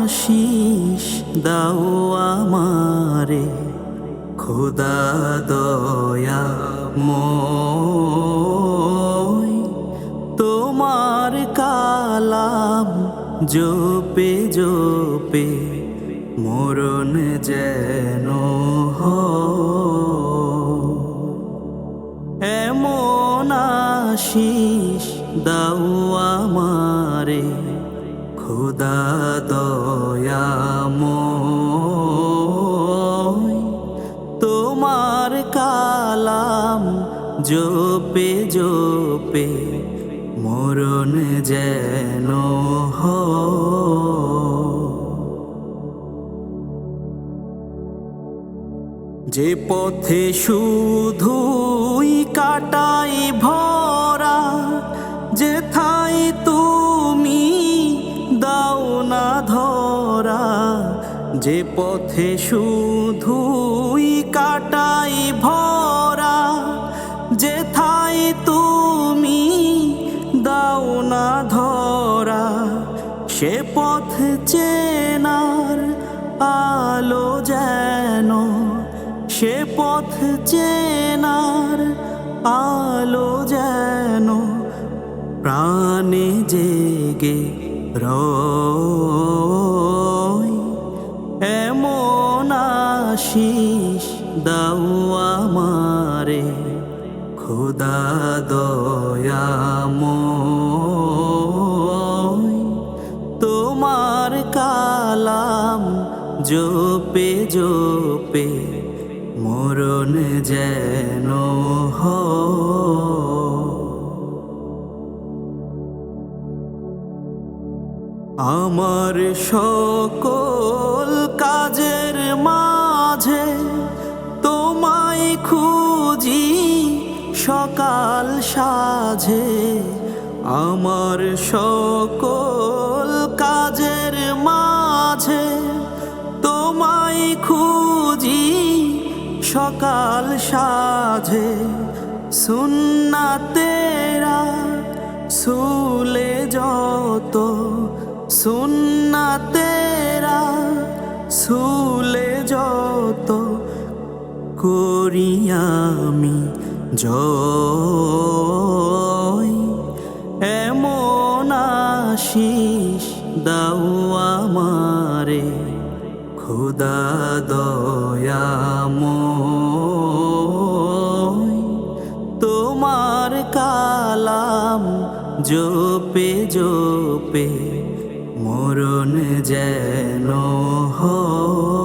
আশিস দাও আমারে খোদা দয়াময়, তোমার কালাম জপে জপে মরণ যেন হয়। এমন আশিস দাও আমারে খোদা দয়াময়, তোমার কালাম জপে জপে মরণ যেন হয়। যে পথে শুধুই কাটাই ভরা, যেথায় তুমি দাও না ধরা। যে পথে শুধুই কাটাই ভরা, যেথায় তুমি দাও না ধরা। সে পথ চেনার আলো যেন, সে পথ চেনার আলো যেন প্রাণে জেগে রয়। এমন আশিস দাও আমারে খোদা দয়াময়, তোমার কালাম জপে জপে মরণ যেন হয়। আমার সকল কাজের মাঝে তোমায় খুঁজি সকাল সাঝে। আমার সকল কাজের মাঝে তোমায় খুঁজি সকাল সাঝে। সুন্নাতেরা সুলে যত, সুন্নাতেরা সুলে যত করি আমি জয়। এমন আশিস দাও আমারে খোদা দয়াময়, তোমার কালাম জপে জপে মরণ যেন হয়।